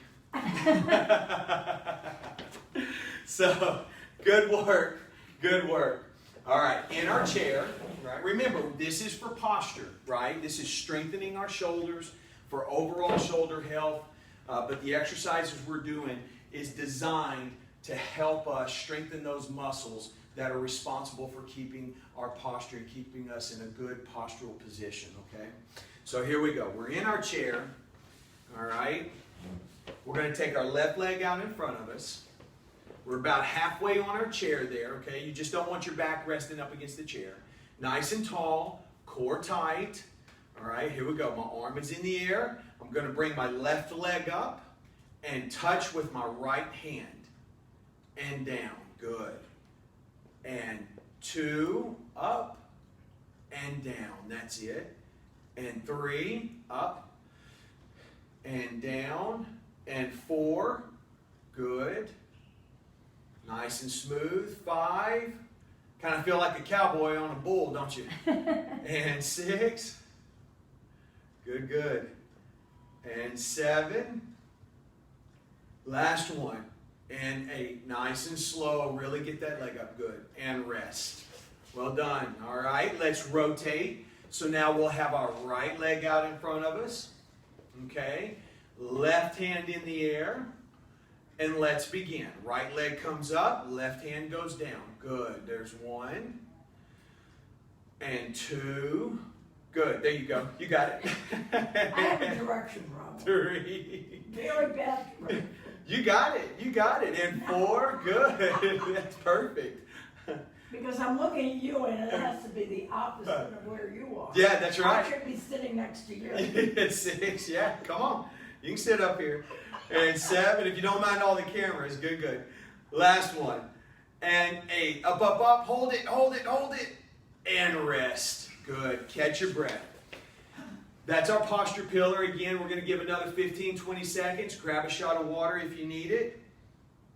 So, good work. Good work. All right, in our chair, right? Remember, this is for posture, right? This is strengthening our shoulders for overall shoulder health. But the exercises we're doing is designed to help us strengthen those muscles that are responsible for keeping our posture and keeping us in a good postural position, okay? So here we go. We're in our chair, all right? We're going to take our left leg out in front of us. We're about halfway on our chair there, okay? You just don't want your back resting up against the chair. Nice and tall, core tight. All right, here we go. My arm is in the air. I'm going to bring my left leg up and touch with my right hand. And down. Good. And 2, up and down. That's it. And 3, up and down. And 4, good. Nice and smooth. 5, kind of feel like a cowboy on a bull, don't you? And 6, good, good. And 7, last one. And 8, nice and slow. Really get that leg up, good. And rest. Well done. All right, let's rotate. So now we'll have our right leg out in front of us. Okay, left hand in the air. And let's begin. Right leg comes up, left hand goes down. Good. There's 1 and 2. Good. There you go. You got it.
I have a direction problem.
3.
Very bad direction.
You got it. You got it. And 4. Good. That's perfect.
Because I'm looking at you and it has to be the opposite of where you are.
Yeah, that's right.
I should be sitting next to you.
6. Yeah, come on. You can sit up here. And 7, if you don't mind all the cameras. Good, good. Last one. And 8. Up, up, up. Hold it, hold it, hold it. And rest. Good. Catch your breath. That's our posture pillar. Again, we're going to give another 15, 20 seconds. Grab a shot of water if you need it.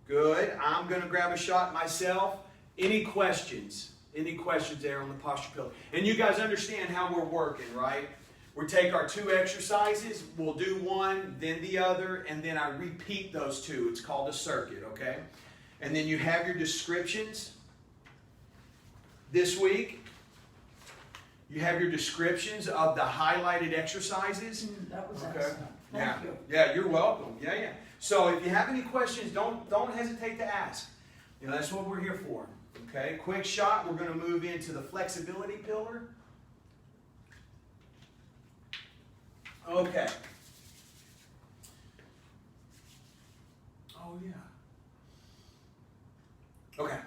Good. I'm going to grab a shot myself. Any questions? Any questions there on the posture pillar? And you guys understand how we're working, right? We take our 2 exercises, we'll do one, then the other, and then I repeat those 2. It's called a circuit, okay? And then you have your descriptions. This week, you have your descriptions of the highlighted exercises.
That was
Okay.
excellent. Thank you.
Yeah, you're welcome. Yeah, yeah. So if you have any questions, don't hesitate to ask. You know, that's what we're here for. Okay, quick shot. We're going to move into the flexibility pillar. Okay. Oh, yeah. Okay.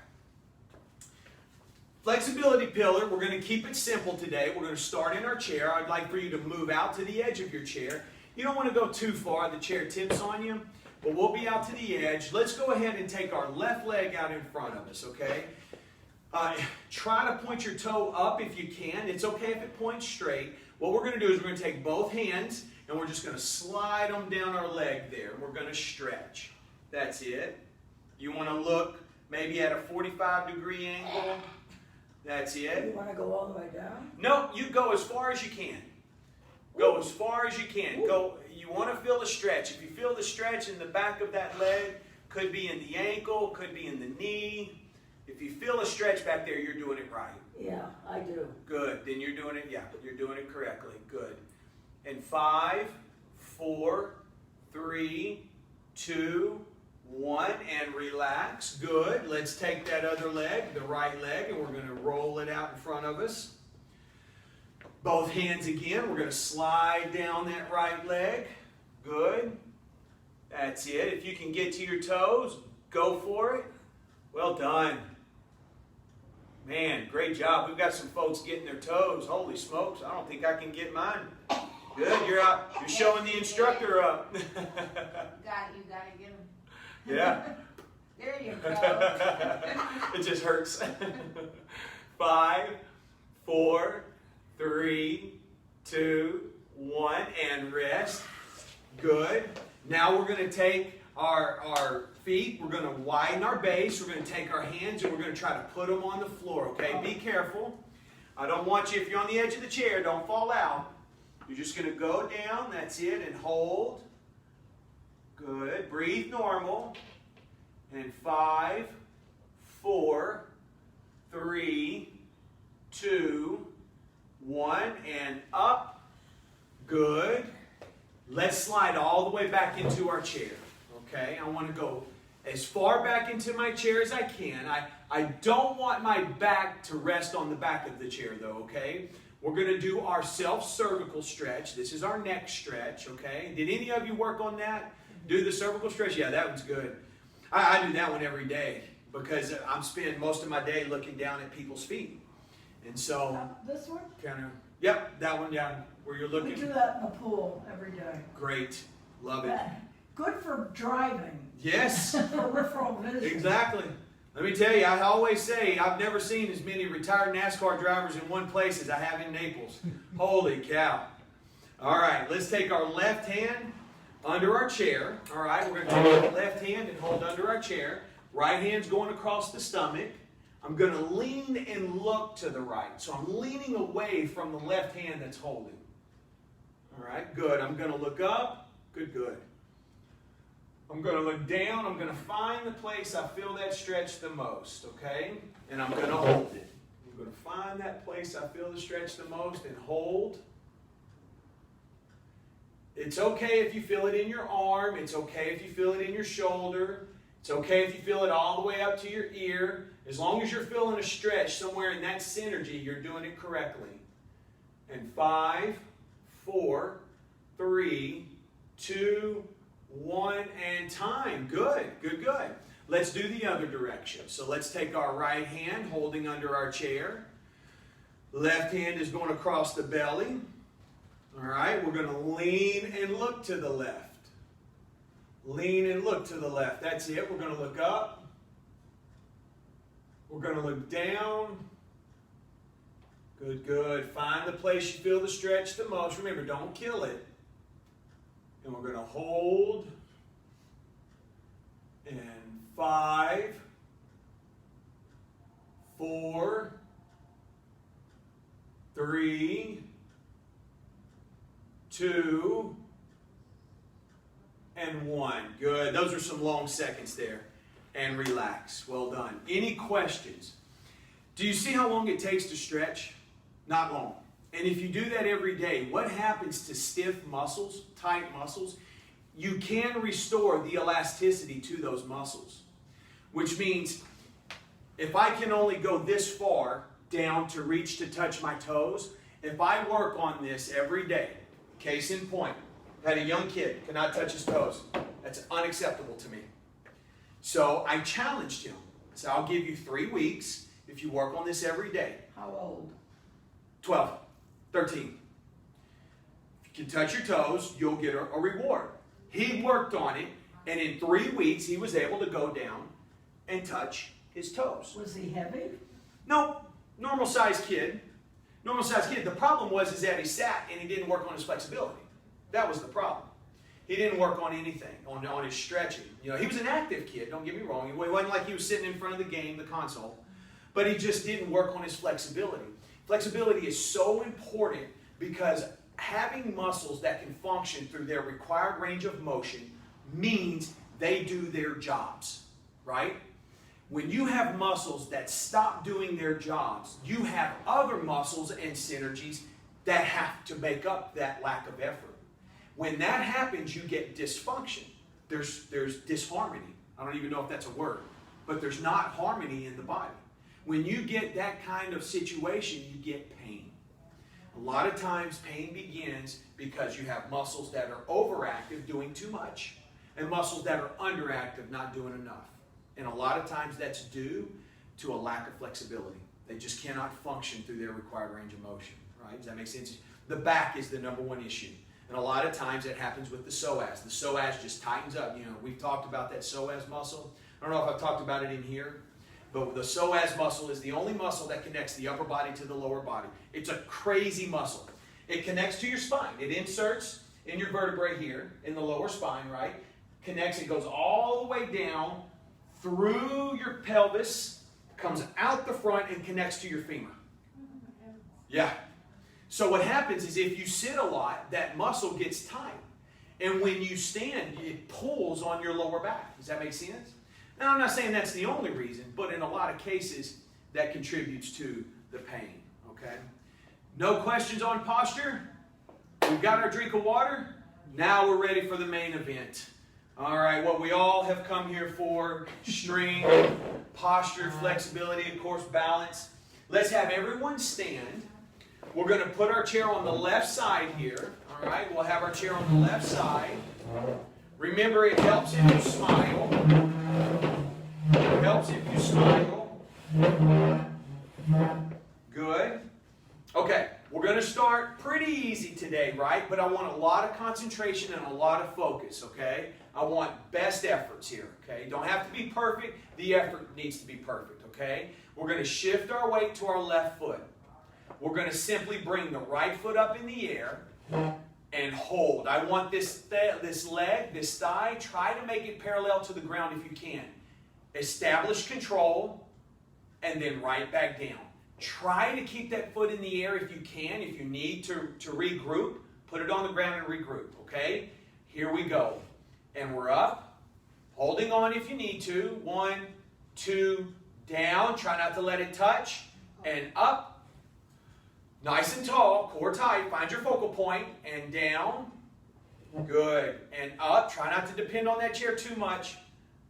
Flexibility pillar, we're going to keep it simple today. We're going to start in our chair. I'd like for you to move out to the edge of your chair. You don't want to go too far. The chair tips on you, but we'll be out to the edge. Let's go ahead and take our left leg out in front of us, okay? Try to point your toe up if you can. It's okay if it points straight. What we're going to do is we're going to take both hands and we're just going to slide them down our leg there. We're going to stretch. That's it. You want to look maybe at a 45-degree angle. That's it.
You want to go all the way down?
No, you go as far as you can. Go as far as you can. Go. You want to feel the stretch. If you feel the stretch in the back of that leg, could be in the ankle, could be in the knee. If you feel a stretch back there, you're doing it right.
Yeah, I do.
Good. Then you're doing it, yeah, you're doing it correctly. Good. And 5, 4, 3, 2, 1, and relax. Good. Let's take that other leg, the right leg, and we're going to roll it out in front of us. Both hands again. We're going to slide down that right leg. Good. That's it. If you can get to your toes, go for it. Well done. Man, great job. We've got some folks getting their toes. Holy smokes, I don't think I can get mine. Good, you're out. You're showing the instructor up.
You gotta get them.
Yeah.
There you go.
It just hurts. 5, 4, 3, 2, 1, and rest. Good. Now we're going to take our feet, we're going to widen our base, we're going to take our hands and we're going to try to put them on the floor, okay? Be careful. I don't want you, if you're on the edge of the chair, don't fall out. You're just going to go down, that's it, and hold. Good. Breathe normal. And 5, 4, 3, 2, 1, and up. Good. Let's slide all the way back into our chair. Okay, I want to go as far back into my chair as I can. I don't want my back to rest on the back of the chair though, okay? We're going to do our self-cervical stretch. This is our neck stretch, okay? Did any of you work on that? Do the cervical stretch? Yeah, that one's good. I do that one every day because I'm spending most of my day looking down at people's feet. And so,
This one?
kind of, yep, that one down where you're looking.
We do that in the pool every day.
Great. Love it.
Good for driving.
Yes.
Peripheral vision.
Exactly. Let me tell you, I always say I've never seen as many retired NASCAR drivers in one place as I have in Naples. Holy cow. All right, let's take our left hand under our chair. All right, we're going to take our left hand and hold under our chair. Right hand's going across the stomach. I'm going to lean and look to the right. So I'm leaning away from the left hand that's holding. All right, good. I'm going to look up. Good, good. I'm going to look down. I'm going to find the place I feel that stretch the most, okay? And I'm going to hold it. I'm going to find that place I feel the stretch the most and hold. It's okay if you feel it in your arm. It's okay if you feel it in your shoulder. It's okay if you feel it all the way up to your ear. As long as you're feeling a stretch somewhere in that synergy, you're doing it correctly. And 5, 4, 3, 2, 1, and time. Good, good, good. Let's do the other direction. So let's take our right hand holding under our chair. Left hand is going across the belly. All right, we're going to lean and look to the left. Lean and look to the left. That's it. We're going to look up. We're going to look down. Good, good. Find the place you feel the stretch the most. Remember, don't kill it. And we're going to hold. And 5, 4, 3, 2, and 1. Good. Those are some long seconds there. And relax. Well done. Any questions? Do you see how long it takes to stretch? Not long. And if you do that every day, what happens to stiff muscles, tight muscles? You can restore the elasticity to those muscles. Which means if I can only go this far down to reach to touch my toes, if I work on this every day, case in point, had a young kid, cannot touch his toes. That's unacceptable to me. So I challenged him. So I'll give you 3 weeks if you work on this every day.
How old?
12, 13. If you can touch your toes, you'll get a reward. He worked on it, and in 3 weeks, he was able to go down and touch his toes.
Was he heavy?
No, normal-sized kid. Normal-sized kid. The problem was is that he sat and he didn't work on his flexibility. That was the problem. He didn't work on anything, on his stretching. You know, he was an active kid, don't get me wrong. It wasn't like he was sitting in front of the game, the console. But he just didn't work on his flexibility. Flexibility is so important because having muscles that can function through their required range of motion means they do their jobs, right? When you have muscles that stop doing their jobs, you have other muscles and synergies that have to make up that lack of effort. When that happens, you get dysfunction. There's disharmony. I don't even know if that's a word, but there's not harmony in the body. When you get that kind of situation, you get pain. A lot of times pain begins because you have muscles that are overactive, doing too much, and muscles that are underactive, not doing enough. And a lot of times that's due to a lack of flexibility. They just cannot function through their required range of motion, right? Does that make sense? The back is the #1 issue. And a lot of times it happens with the psoas. The psoas just tightens up. You know, we've talked about that psoas muscle. I don't know if I've talked about it in here, But the psoas muscle is the only muscle that connects the upper body to the lower body. It's a crazy muscle. It connects to your spine. It inserts in your vertebrae here, in the lower spine, right? Connects, it goes all the way down through your pelvis, comes out the front and connects to your femur. Yeah. So what happens is if you sit a lot, that muscle gets tight. And when you stand, it pulls on your lower back. Does that make sense? Now, I'm not saying that's the only reason, but in a lot of cases, that contributes to the pain, okay? No questions on posture? We've got our drink of water. Now we're ready for the main event. All right, what we all have come here for, strength, posture, flexibility, of course, balance. Let's have everyone stand. We're going to put our chair on the left side here. All right, we'll have our chair on the left side. Remember, it helps if you smile. It helps if you smile. Good. Okay, we're going to start pretty easy today, right? But I want a lot of concentration and a lot of focus, okay? I want best efforts here, okay? Don't have to be perfect. The effort needs to be perfect, okay? We're going to shift our weight to our left foot. We're going to simply bring the right foot up in the air and hold. I want this leg, this thigh, try to make it parallel to the ground if you can. Establish control and then right back down. Try to keep that foot in the air if you can. If you need to regroup, put it on the ground and regroup, okay? Here we go. And we're up, holding on if you need to. 1, 2, down. Try not to let it touch. And up. Nice and tall, core tight. Find your focal point. And down. Good. And up. Try not to depend on that chair too much.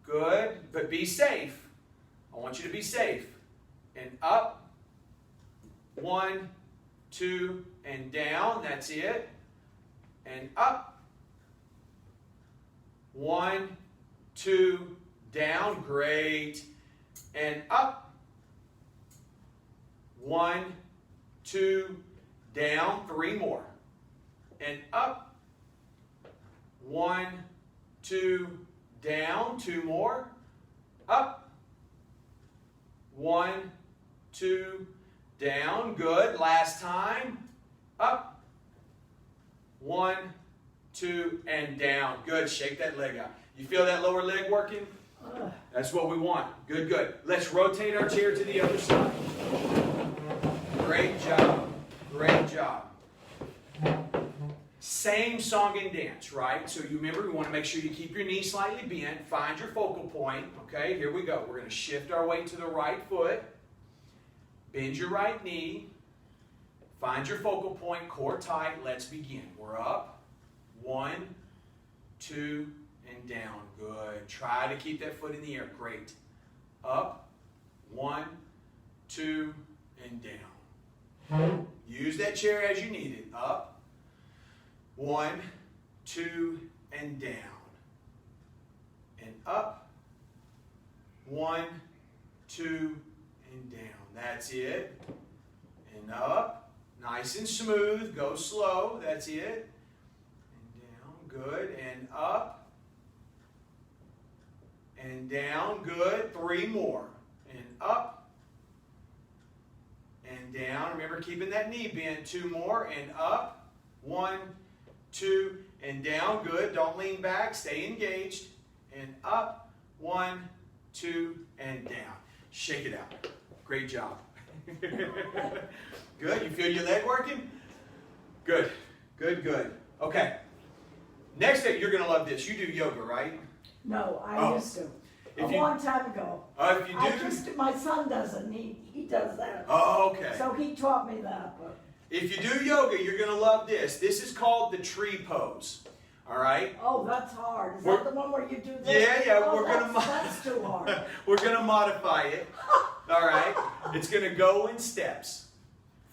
Good. But be safe. I want you to be safe. And up. 1, 2, and down. That's it. And up. 1, 2, down. Great. And up. 1, 2, down. 3 more. And up. 1, 2, down. 2 more. Up. 1, 2, down. Good. Last time. Up. 1, 2, and down. Good. Shake that leg out. You feel that lower leg working? That's what we want. Good, good. Let's rotate our chair to the other side. Great job. Great job. Same song and dance, right? So you remember, we want to make sure you keep your knee slightly bent. Find your focal point. Okay, here we go. We're going to shift our weight to the right foot. Bend your right knee. Find your focal point, core tight. Let's begin. We're up. 1, 2, and down. Good. Try to keep that foot in the air. Great. Up. 1, 2, and down. Use that chair as you need it. Up. 1, 2, and down. And up. 1, 2, and down. That's it. And up. Nice and smooth. Go slow. That's it. And down. Good. And up. And down. Good. 3 more. And up. And down. Remember keeping that knee bent. 2 more. And up. 1, 2, and down. Good. Don't lean back. Stay engaged. And up. 1, 2, and down. Shake it out. Great job. Good. You feel your leg working? Good. Good, good. Okay. Next thing, you're going to love this. You do yoga, right?
No, I used to. A long time ago.
If you do?
I just, my son does it, and he does that.
Oh, okay.
So he taught me that. But.
If you do yoga, you're going to love this. This is called the tree pose. All right?
Oh, that's hard. Is that the one where you do this?
Yeah.
Oh,
we're gonna
that's too hard.
We're going to modify it. All right? It's going to go in steps.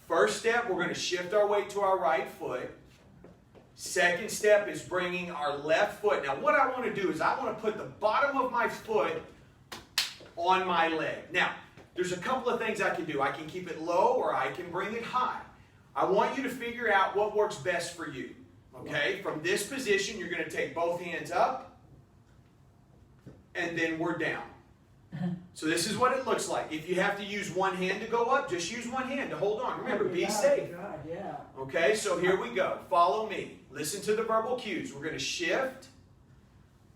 First step, we're going to shift our weight to our right foot. Second step is bringing our left foot. Now, what I want to do is I want to put the bottom of my foot on my leg. Now, there's a couple of things I can do. I can keep it low or I can bring it high. I want you to figure out what works best for you. Okay? From this position, you're going to take both hands up, and then we're down. So this is what it looks like. If you have to use one hand to go up, just use one hand to hold on. Remember, be safe.
God, yeah.
Okay, so here we go. Follow me. Listen to the verbal cues. We're going to shift,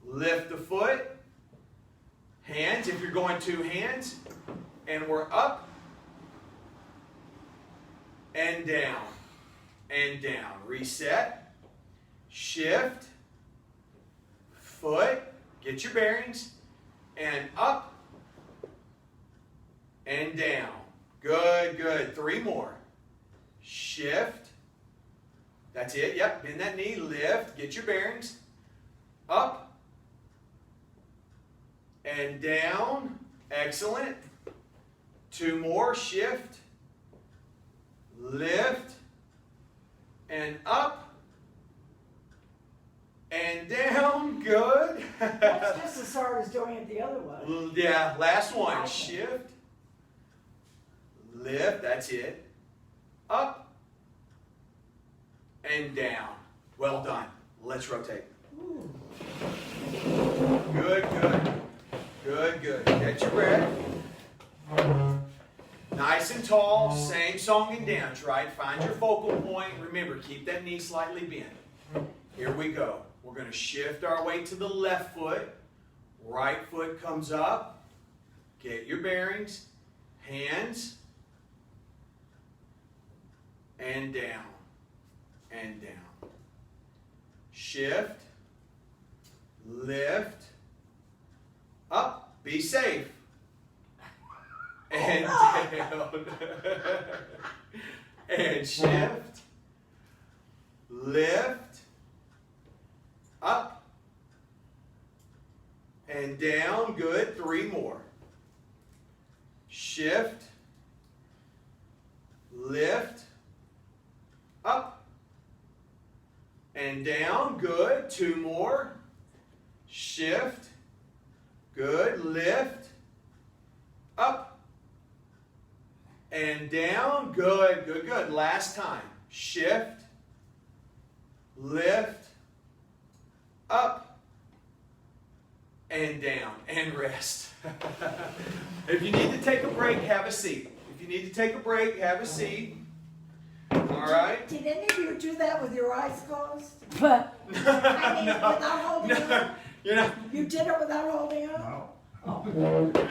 lift the foot, hands, if you're going two hands, and we're up, and down, and down. Reset, shift, foot, get your bearings, and up, and down. Good, good. Three more. Shift. That's it. Yep. Bend that knee. Lift. Get your bearings. Up. And down. Excellent. Two more. Shift. Lift. And up. And down. Good.
That's just as hard as doing it the other way.
Yeah. Last one. Shift. Lift. That's it. Up. And down. Well done. Let's rotate.
Ooh.
Good, good. Good, good. Catch your breath. Nice and tall. Same song and dance, right? Find your focal point. Remember, keep that knee slightly bent. Here we go. We're going to shift our weight to the left foot. Right foot comes up. Get your bearings. Hands. And down. And down. Shift. Lift. Up. Be safe. And down. And shift. Lift. Up. And down. Good. Three more. Shift. Lift. Up. And down. Good. Two more. Shift. Good. Lift. Up. And down. Good. Good. Good. Last time. Shift. Lift. Up. And down. And rest. If you need to take a break, have a seat. If you need to take a break, have a seat. All right?
Did any of you do that with your eyes closed? I mean, without holding on?
You're not.
You did it without holding on?
No.
Oh.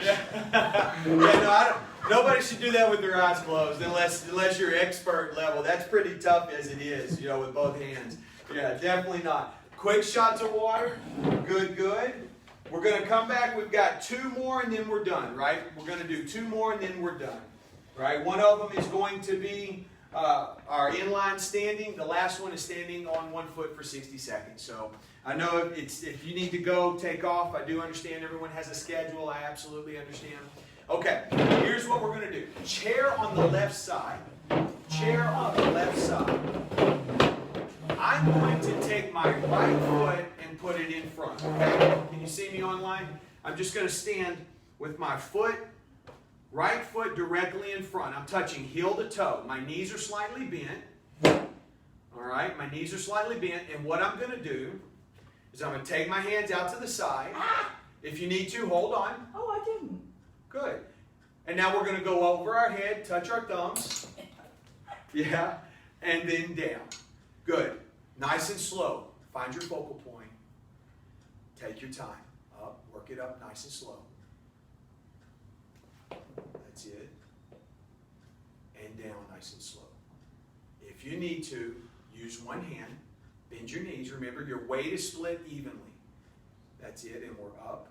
Yeah, no, I don't, nobody should do that with their eyes closed unless you're expert level. That's pretty tough as it is, with both hands. Yeah, definitely not. Quick shots of water. Good, good. We're going to come back. We've got two more and then we're done, right? We're going to do two more and then we're done, right? One of them is going to be our inline standing. The last one is standing on one foot for 60 seconds. So I know if you need to go, take off. I do understand everyone has a schedule. I absolutely understand. Okay, here's what we're going to do. Chair on the left side. Chair on the left side. I'm going to take my right foot and put it in front. Okay? Can you see me online? I'm just going to stand with my foot, right foot directly in front. I'm touching heel to toe. My knees are slightly bent. All right? My knees are slightly bent. And what I'm going to do is I'm going to take my hands out to the side. If you need to, hold on.
Oh, I didn't.
Good. And now we're going to go over our head, touch our thumbs. Yeah. And then down. Good. Nice and slow. Find your focal point. Take your time. Up. Work it up nice and slow. That's it. And down nice and slow. If you need to, use one hand. Bend your knees. Remember, your weight is split evenly. That's it. And we're up.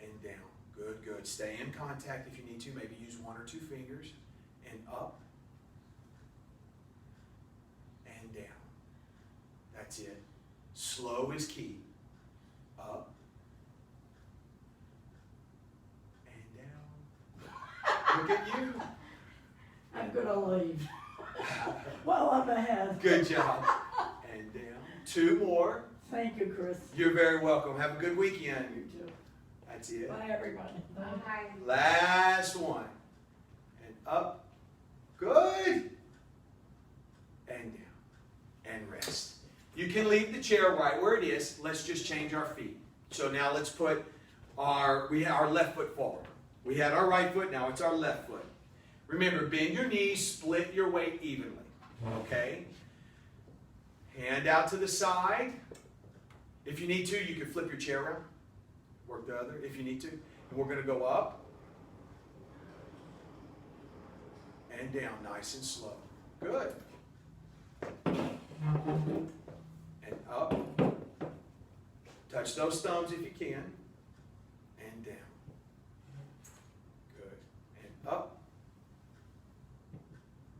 And down. Good, good. Stay in contact if you need to. Maybe use one or two fingers. And up. And down. That's it. Slow is key. Up. And down. Look at you.
I'm going to leave. Well, I'm ahead.
Good job. And down. Two more.
Thank you, Chris.
You're very welcome. Have a good weekend.
You too.
That's it.
Bye, everybody.
Hi.
Last one. And up. Good. And down. And rest. You can leave the chair right where it is. Let's just change our feet. So now let's put our left foot forward. We had our right foot, now it's our left foot. Remember, bend your knees, split your weight evenly. Okay? Hand out to the side. If you need to, you can flip your chair around. Work the other if you need to. And we're going to go up and down, nice and slow. Good. And up. Touch those thumbs if you can. And down. Good. And up.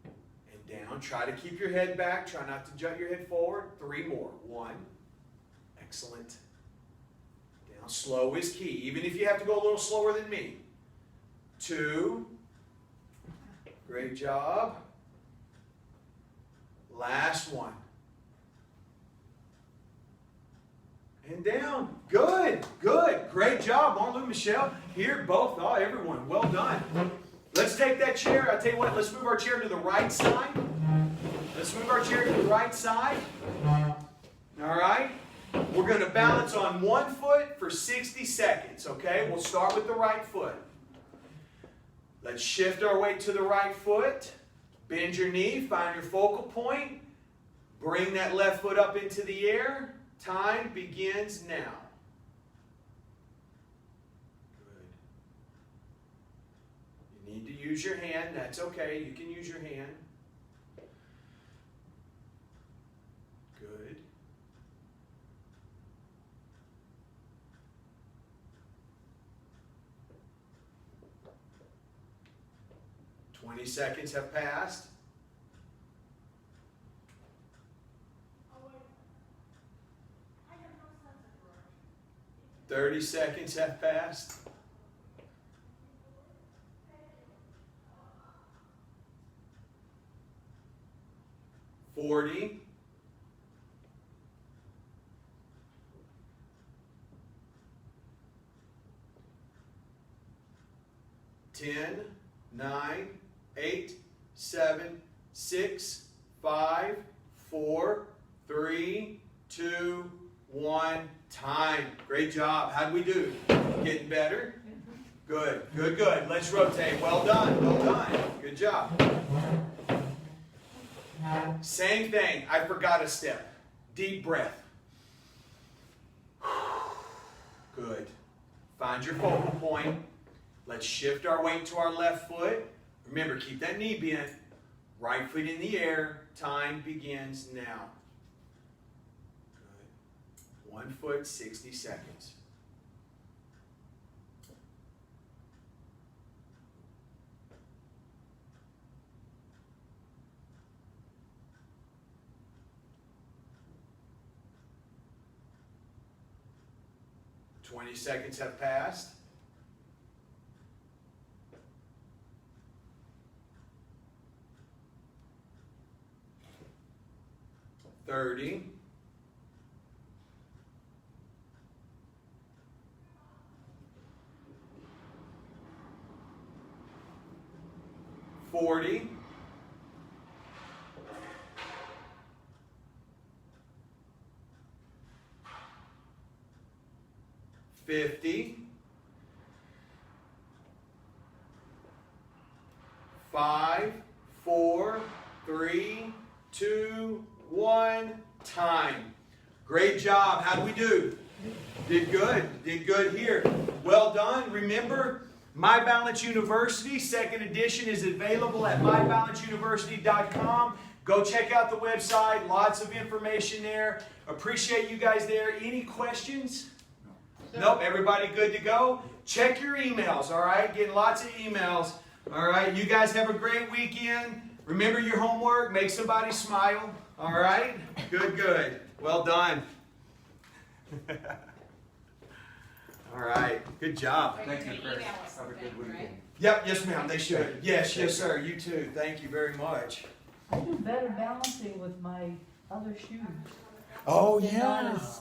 And down. Try to keep your head back. Try not to jut your head forward. 3 more. 1. Excellent. Down. Slow is key. Even if you have to go a little slower than me. 2. Great job. Last one. And down. Good. Good. Great job. Marlou, Michelle. Here, both. Oh, everyone. Well done. Let's take that chair. I'll tell you what. Let's move our chair to the right side. Let's move our chair to the right side. All right. We're going to balance on one foot for 60 seconds. Okay. We'll start with the right foot. Let's shift our weight to the right foot. Bend your knee. Find your focal point. Bring that left foot up into the air. Time begins now. Good. You need to use your hand. That's okay. You can use your hand. Good. "20 seconds have passed. 30 seconds have passed. 40. 10, 9, 8, 7, 6, 5, 4, 3, 2, 1. Time. Great job. How'd we do? Getting better? Good. Good, good. Let's rotate. Well done. Well done. Good job. Same thing. I forgot a step. Deep breath. Good. Find your focal point. Let's shift our weight to our left foot. Remember, keep that knee bent. Right foot in the air. Time begins now. Good. 1 foot, 60 seconds. "20 seconds have passed. 30. 40. 50. 5, 4, 3, 2, 1. Time. Great job. How do we do? Did good. Did good here. Well done. Remember, My Balance University, second edition, is available at mybalanceuniversity.com. Go check out the website. Lots of information there. Appreciate you guys there. Any questions? Nope. Everybody good to go? Check your emails, all right? Getting lots of emails. All right. You guys have a great weekend. Remember your homework. Make somebody smile. All right? Good, good. Well done. All right. Good job.
Thank you, Chris.
Have a good weekend.
Yep. Yes, ma'am. They should. Yes, yes, sir. You too. Thank you very much.
I do better balancing with my other shoes.
Oh,
They're not as